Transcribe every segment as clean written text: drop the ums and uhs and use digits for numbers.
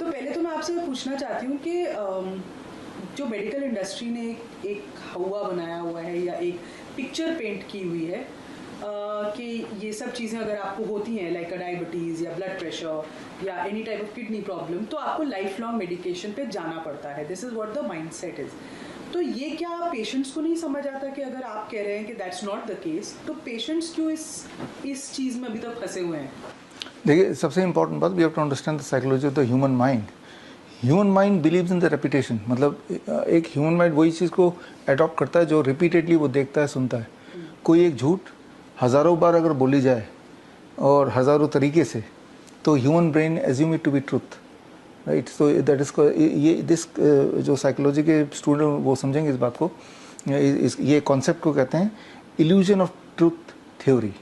तो पहले तो मैं आपसे पूछना चाहती हूँ कि जो मेडिकल इंडस्ट्री ने एक हवा बनाया हुआ है या एक पिक्चर पेंट की हुई है कि ये सब चीज़ें अगर आपको होती हैं लाइक डायबिटीज़ या ब्लड प्रेशर या any type of kidney problem, तो आपको लाइफ लॉन्ग मेडिकेशन पे जाना पड़ता है। This is what the mindset is. तो ये क्या पेशेंट्स को नहीं समझ आता कि अगर आप कह रहे हैं कि दैट्स नॉट द केस, तो पेशेंट्स क्यों इस चीज़ में अभी तक फंसे हुए हैं? देखिए, सबसे इम्पोर्टेंट बात, we have to understand the psychology of the human mind. Human mind believes in the repetition, मतलब एक ह्यूमन माइंड वही चीज़ को अडॉप्ट करता है जो रिपीटेडली वो देखता है, सुनता है। कोई एक झूठ हज़ारों बार अगर बोली जाए और हज़ारों तरीके से, तो human brain assume it to be truth, right. So that is ये दिस जो साइकोलॉजी के स्टूडेंट वो समझेंगे इस बात को, ये कॉन्सेप्ट को कहते हैं इल्यूजन ऑफ ट्रुथ थ्योरी।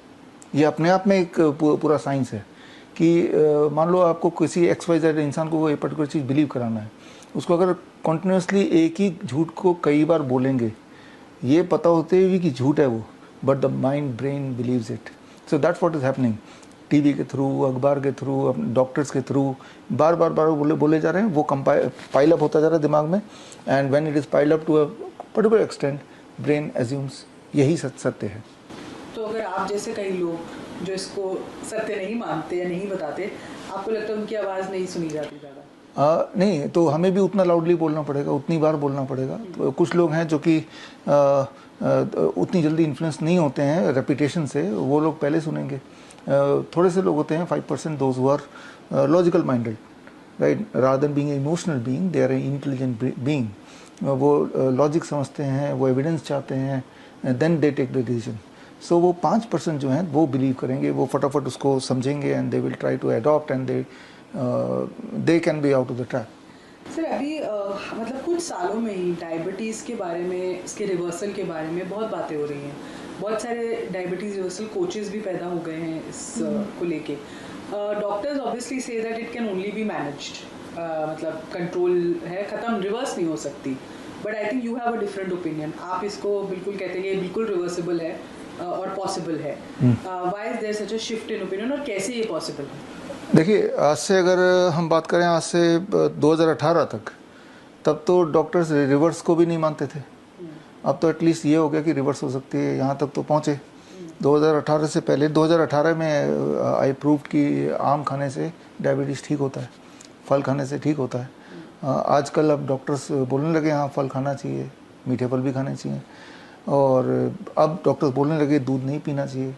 ये अपने आप में एक पूरा साइंस है कि मान लो आपको किसी XYZ इंसान को वो एक पर्टिकुलर चीज़ बिलीव कराना है, उसको अगर कॉन्टिन्यूसली एक ही झूठ को कई बार बोलेंगे, ये पता होते हुए कि झूठ है वो, but the mind brain beliefs it. So that's what is happening. TV के थ्रू, अखबार के थ्रू, डॉक्टर्स के थ्रू बार बार बोले जा रहे हैं, वो पाइल अप होता जा रहा है दिमाग में, and when it is pile up to a particular extent, brain assumes यही सत्य है। तो अगर आप जैसे कई लोग जो इसको सत्य नहीं मानते या नहीं बताते, आपको लगता है उनकी आवाज़ नहीं सुनी जाती ज़्यादा? नहीं, तो हमें भी उतना लाउडली बोलना पड़ेगा, उतनी बार बोलना पड़ेगा। तो कुछ लोग हैं जो कि उतनी जल्दी इन्फ्लुएंस नहीं होते हैं रेपुटेशन से, वो लोग पहले सुनेंगे। थोड़े से लोग होते हैं 5% those who are logical minded, right, rather than being emotional being, they are intelligent being. वो लॉजिक समझते हैं, वो एविडेंस चाहते हैं, then they take the decision. So वो 5% जो हैं वो बिलीव करेंगे, वो फटाफट उसको समझेंगे, and they will try to adopt, and they can be out of the trap. Sir अभी मतलब कुछ सालों में ही डायबिटीज़ के बारे में, इसके रिवर्सल के बारे में बहुत बातें हो रही हैं। बहुत सारे डायबिटीज़ रिवर्सल कोचेस भी पैदा हो गए हैं इस को लेके। Doctors obviously say that it can only be managed, मतलब कंट्रोल है, ख़त्म, रिवर्स नहीं हो सकती। But I think you have a different opinion. आप इसको बिल्कुल कहते हैं कि बिल्कुल रिवर्सिबल है और पॉसिबल है। Why is there such a shift in opinion, और कैसे ये पॉसिबल है? देखिए, आज से अगर हम बात करें, आज से 2018 तक, तब तो डॉक्टर्स रिवर्स को भी नहीं मानते थे। अब तो एटलीस्ट ये हो गया कि रिवर्स हो सकती है, यहाँ तक तो पहुँचे। 2018 से पहले, 2018 में आई प्रूव्ड कि आम खाने से डायबिटीज़ ठीक होता है, फल खाने से ठीक होता है। आजकल अब डॉक्टर्स बोलने लगे हाँ फल खाना चाहिए, मीठे फल भी खाने चाहिए, और अब डॉक्टर्स बोलने लगे दूध नहीं पीना चाहिए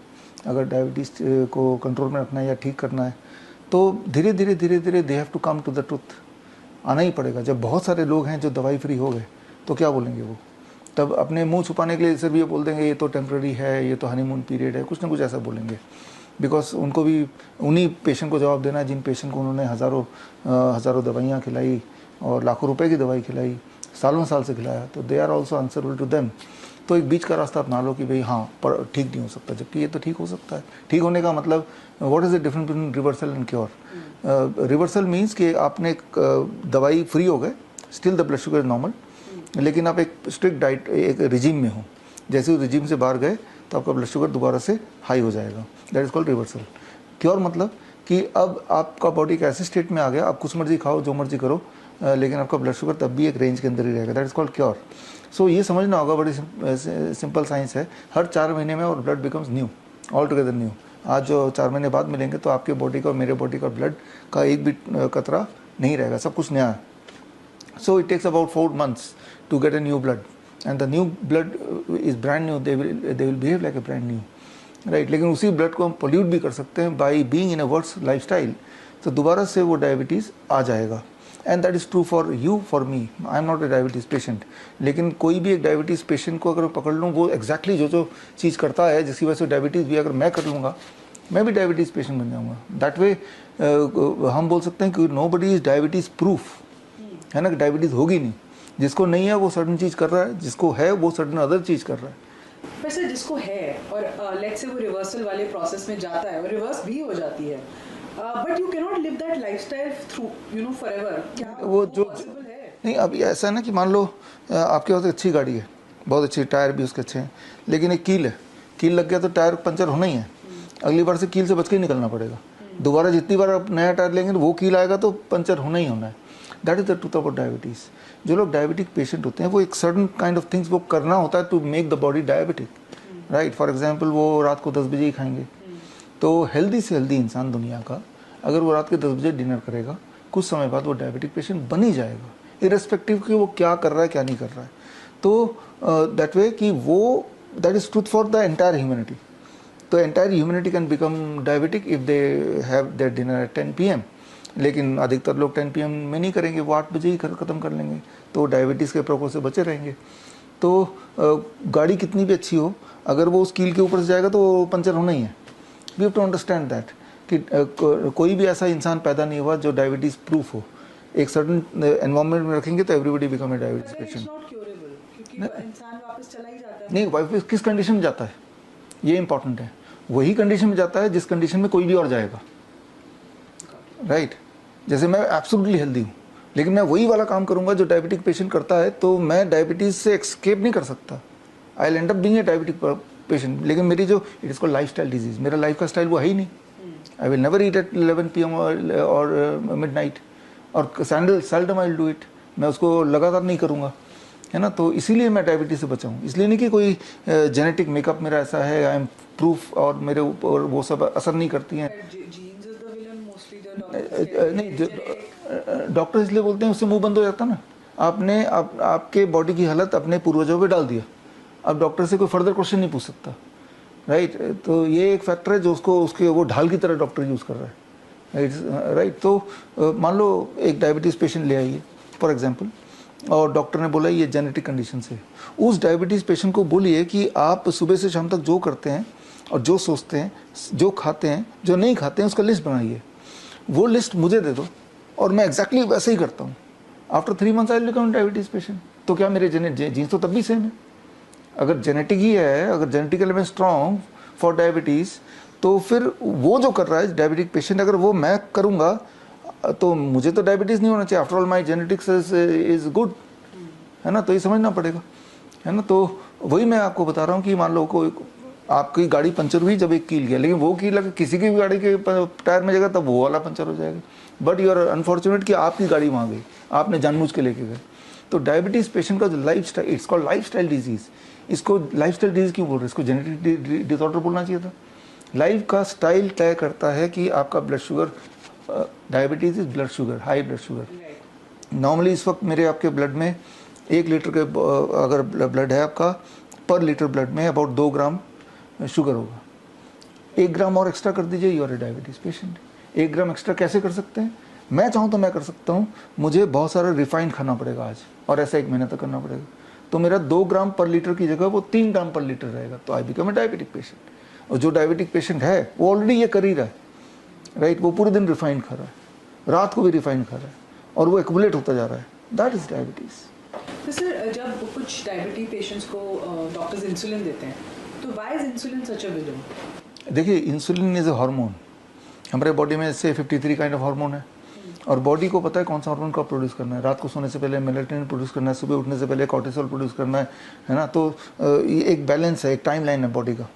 अगर डायबिटीज़ को कंट्रोल में रखना है या ठीक करना है। तो धीरे धीरे they have to come to the truth, आना ही पड़ेगा। जब बहुत सारे लोग हैं जो दवाई फ्री हो गए, तो क्या बोलेंगे वो? तब अपने मुंह छुपाने के लिए सिर्फ ये बोल देंगे ये तो टेम्प्रेरी है, ये तो हनीमून पीरियड है, कुछ ना कुछ ऐसा बोलेंगे। बिकॉज उनको भी उन्हीं पेशेंट को जवाब देना है जिन पेशेंट को उन्होंने हज़ारों दवाइयाँ खिलाई और लाखों रुपए की दवाई खिलाई, सालों साल से खिलाया, तो they are also answerable to them. तो एक बीच का रास्ता अपना लो कि भाई हाँ पर ठीक नहीं हो सकता, जबकि ये तो ठीक हो सकता है। ठीक होने का मतलब what is the difference between reversal and cure? Reversal means कि आपने एक दवाई फ्री हो गए, still the blood sugar is normal, लेकिन आप एक स्ट्रिक्ट डाइट, एक रिजीम में हो। जैसे उस रिजीम से बाहर गए तो आपका ब्लड शुगर दोबारा से हाई हो जाएगा, that is called reversal. Cure मतलब कि अब आपका बॉडी एक ऐसे स्टेट में आ गया, आप कुछ मर्जी खाओ, जो मर्जी करो, लेकिन आपका ब्लड शुगर तब भी एक रेंज के अंदर ही रहेगा, दैट इज़ कॉल्ड क्योर। सो ये समझना होगा, बड़ी सिंपल साइंस है। हर 4 महीने में और blood becomes new, all together new. आज जो 4 महीने बाद मिलेंगे तो आपके बॉडी का और मेरे बॉडी का ब्लड का एक भी कतरा नहीं रहेगा, सब कुछ नया है। So it takes about 4 months to get a new blood, and the new blood is brand new, they will behave like a brand new, right. लेकिन उसी ब्लड को हम पोल्यूट भी कर सकते हैं by being in a worse lifestyle, तो दोबारा से वो डायबिटीज़ आ जाएगा। And that is true for you, for me. I am not a diabetes patient, लेकिन कोई भी एक डायबिटीज़ पेशेंट को अगर पकड़ लूँ, वो एग्जैक्टली जो चीज़ करता है जिसकी वजह से डायबिटीज़ भी अगर मैं कर लूँगा, मैं भी डायबिटीज़ पेशेंट बन जाऊँगा। दैट वे हम बोल सकते हैं कि nobody is diabetes proof, है ना, कि डायबिटीज़ होगी नहीं। जिसको नहीं है वो सर्टन चीज़ कर रहा है, जिसको है वो सर्टन अदर चीज़ कर रहा है। वैसे जिसको है और लेट्स से वो रिवर्सल वाले प्रोसेस में जाता है और रिवर्स भी हो जाती है, but you can not live that lifestyle through you know forever, क्या वो जो पॉसिबल है? नहीं, अब ऐसा है ना कि मान लो आपके पास अच्छी गाड़ी है, बहुत अच्छी, टायर भी उसके अच्छे हैं, लेकिन एक कील है, कील लग गया तो टायर पंचर होना ही है। अगली बार से कील से बच के ही निकलना पड़ेगा। दोबारा जितनी बार आप नया टायर लेंगे वो कील आएगा तो पंचर होना ही होना है। That is the truth about diabetes. जो लोग डायबिटिक पेशेंट होते हैं वो एक सर्टन काइंड ऑफ थिंग्स वो करना होता है to make the body diabetic, right. For example वो रात को 10 बजे ही खाएंगे, तो हेल्दी से हेल्दी इंसान दुनिया का अगर वो रात के 10 बजे डिनर करेगा, कुछ समय बाद वो डायबिटिक पेशेंट बन ही जाएगा, इरेस्पेक्टिव कि वो क्या कर रहा है क्या नहीं कर रहा है। तो दैट वे कि वो that is truth for the entire humanity. तो entire humanity can become diabetic if they have their dinner at 10 PM, लेकिन अधिकतर लोग 10 PM में नहीं करेंगे, वो 8 बजे ही ख़त्म कर लेंगे, तो डायबिटीज़ के प्रकोप से बचे रहेंगे। तो गाड़ी कितनी भी अच्छी हो, अगर वो उस कील के ऊपर से जाएगा तो वो पंचर होना ही है। We have to understand that कि कोई भी ऐसा इंसान पैदा नहीं हुआ जो डायबिटीज़ प्रूफ हो। एक सर्टन एनवायरनमेंट में रखेंगे तो everybody become a diabetes patient. इंसान वापस चला ही जाता है। नहीं, वापस किस कंडीशन में जाता है ये इंपॉर्टेंट है। वही कंडीशन में जाता है जिस कंडीशन में कोई भी और जाएगा, राइट। जैसे मैं एब्सोल्युटली हेल्दी हूँ, लेकिन मैं वही वाला काम करूंगा जो डायबिटिक पेशेंट करता है, तो मैं डायबिटीज़ से एस्केप नहीं कर सकता। I will end up being a diabetic patient. लेकिन मेरी जो it is called lifestyle disease, मेरा लाइफ का स्टाइल वो है ही नहीं। I will never eat at 11 PM और मिडनाइट, और seldom I will do it. मैं उसको लगातार नहीं करूँगा, है ना। तो इसीलिए मैं डायबिटीज़ से बचा हूँ। इसलिए नहीं कि कोई जेनेटिक मेकअप मेरा ऐसा है, आई एम प्रूफ और मेरे ऊपर वो सब असर नहीं करती हैं। नहीं, डॉक्टर इसलिए बोलते हैं उससे मुंह बंद हो जाता ना। आपने आपके बॉडी की हालत अपने पूर्वजों पे डाल दिया, अब डॉक्टर से कोई फर्दर क्वेश्चन नहीं पूछ सकता, राइट। तो ये एक फैक्टर है जो उसके वो ढाल की तरह डॉक्टर यूज़ कर रहा है, राइट। तो मान लो एक डायबिटीज़ पेशेंट ले आइए फॉर एग्जांपल, और डॉक्टर ने बोला ये जेनेटिक कंडीशन से। उस डायबिटीज़ पेशेंट को बोलिए कि आप सुबह से शाम तक जो करते हैं और जो सोचते हैं, जो खाते हैं, जो नहीं खाते हैं, उसका लिस्ट बनाइए। वो लिस्ट मुझे दे दो और मैं एग्जैक्टली वैसे ही करता हूँ। After 3 months I will become diabetes patient. तो क्या मेरे जीन्स तो तब भी सेम है। अगर जेनेटिक ही है, अगर genetic element strong for diabetes, तो फिर वो जो कर रहा है डायबिटिक पेशेंट, अगर वो मैं करूँगा तो मुझे तो डायबिटीज़ नहीं होना चाहिए। After all my genetics is good, है ना। तो ये समझना पड़ेगा, है ना। तो वही मैं आपको बता रहा हूँ कि मान लो कोई आपकी गाड़ी पंचर हुई जब एक कील गया, लेकिन वो कील अगर किसी की भी गाड़ी के टायर में जाएगा तब वो वाला पंचर हो जाएगा। बट यू आर अनफॉर्चुनेट कि आपकी गाड़ी वहाँ गई, आपने जानबूझ के लेके गए। तो डायबिटीज़ पेशेंट का जो life style, it's called life style disease. इसको लाइफ स्टाइल डिजीज़ क्यों बोल रहे हैं? इसको जेनेटिक डिसऑर्डर बोलना चाहिए था। लाइफ का स्टाइल तय करता है कि आपका blood sugar, diabetes is blood sugar, high blood sugar. Normally इस वक्त मेरे आपके ब्लड में 1 लीटर के अगर ब्लड है आपका, पर लीटर ब्लड में अबाउट 2 ग्राम शुगर होगा। 1 ग्राम और एक्स्ट्रा कर दीजिए, you are a diabetes patient. 1 gram extra कैसे कर सकते हैं? मैं चाहूँ तो मैं कर सकता हूँ। मुझे बहुत सारा रिफाइंड खाना पड़ेगा आज, और ऐसा 1 महीने तक करना पड़ेगा। तो मेरा 2 ग्राम पर लीटर की जगह वो 3 ग्राम पर लीटर रहेगा। तो I become a diabetic patient. और जो डायबिटिक पेशेंट है वो ऑलरेडी ये कर ही रहा है, राइट। वो पूरे दिन रिफाइंड खा रहा है, रात को भी रिफाइंड खा रहा है, और वो एक्युमुलेट होता जा रहा है। That is diabetes. तो सर, जब कुछ डायबिटीज पेशेंट्स को डॉक्टर्स इंसुलिन देते हैं, तो why is insulin such a villain? देखिए, इंसुलिन इज ए हार्मोन। हमारे बॉडी में से 53 काइंड ऑफ हार्मोन है, और बॉडी को पता है कौन सा हार्मोन का प्रोड्यूस करना है। रात को सोने से पहले मेलेटोनिन प्रोड्यूस करना है, सुबह उठने से पहले कॉर्टिसोल प्रोड्यूस करना है ना। तो ये एक बैलेंस है, एक टाइम लाइन है बॉडी का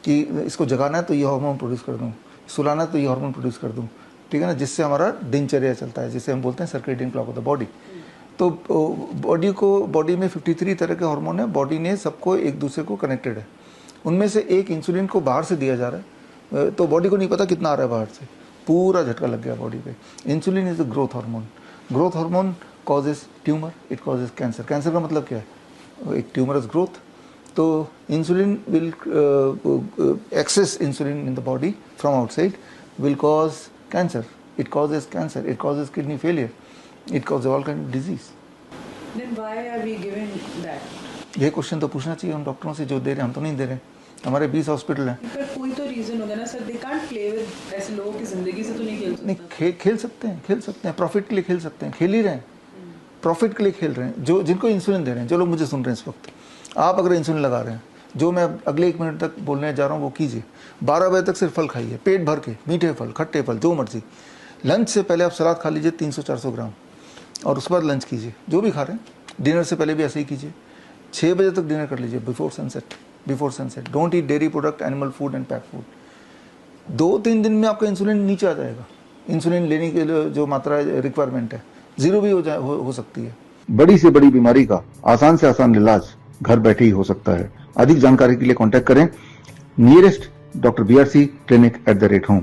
कि इसको जगाना है तो ये हार्मोन प्रोड्यूस कर दूँ, सुलाना है तो ये हार्मोन प्रोड्यूस कर दूँ, ठीक है ना। जिससे हमारा दिनचर्या चलता है, जिसे हम बोलते हैं circadian clock of the body. तो बॉडी में 53 तरह के हार्मोन है। बॉडी ने सबको एक दूसरे को कनेक्टेड है। उनमें से एक इंसुलिन को बाहर से दिया जा रहा है, तो बॉडी को नहीं पता कितना आ रहा है बाहर से, पूरा झटका लग गया बॉडी पे। Insulin is the growth hormone. Growth hormone causes tumour, it causes cancer. Cancer का मतलब क्या है? एक ट्यूमरस ग्रोथ। तो insulin will excess insulin in the body from outside will cause cancer. It causes cancer, it causes kidney failure, it causes all kind of disease. Then why are we giving that? ये question तो पूछना चाहिए हम डॉक्टरों से, जो दे रहे हैं। हम तो नहीं दे रहे, हमारे 20 हॉस्पिटल हैं। पर कोई तो रीजन होगा ना sir, they can't play with ऐसे लोगों की जिंदगी से तो नहीं खेल सकते। नहीं, खेल सकते हैं, प्रॉफिट के लिए खेल सकते हैं, खेल ही रहे हैं, प्रॉफिट के लिए खेल रहे हैं। जो जिनको इंसुलिन दे रहे हैं, जो लोग मुझे सुन रहे हैं इस वक्त, आप अगर इंसुलिन लगा रहे हैं, जो मैं अगले 1 मिनट तक बोलने जा रहा हूँ वो कीजिए। 12 बजे तक सिर्फ फल खाइए, पेट भर के, मीठे फल, खट्टे फल, जो मर्जी। लंच से पहले आप सलाद खा लीजिए 300-400 ग्राम, और उसके बाद लंच कीजिए, जो भी खा रहे हैं। डिनर से पहले भी ऐसे ही कीजिए। 6 बजे तक डिनर कर लीजिए, before sunset. Don't eat dairy product, animal food and pack food. 2-3 दिन में आपका इंसुलिन नीचे आ जाएगा। इंसुलिन लेने के लिए जो मात्रा रिक्वायरमेंट है 0 भी हो सकती है। बड़ी से बड़ी बीमारी का आसान से आसान इलाज घर बैठे ही हो सकता है। अधिक जानकारी के लिए कांटेक्ट करें nearest doctor BRC clinic @home।